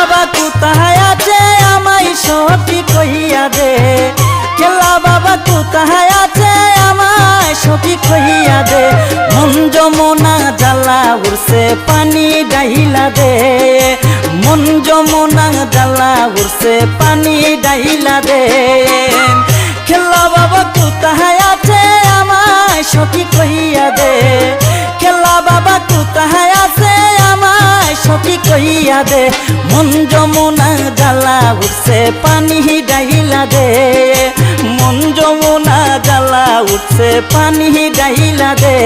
বাবা কোথায় আছে আমায় সখী কইয়া দে, খেলা বাবা কোথায় আছে আমায় সখী কইয়া দে। মন যমুনা জ্বালা উড়ছে পানি ডাইলা দে, মন যমুনা জ্বালা উড়ছে পানি ডাইলা দে। খেলা বাবা কোথায় আছে আমায় সখী কইয়া দে, খেলা বাবা কোথায় আছে আমায় সখী কইয়া দে। মন যমুনা জ্বালা উঠছে পানি ডাইলা দে, মন যমুনা জ্বালা উঠছে পানি ডাইলা দে।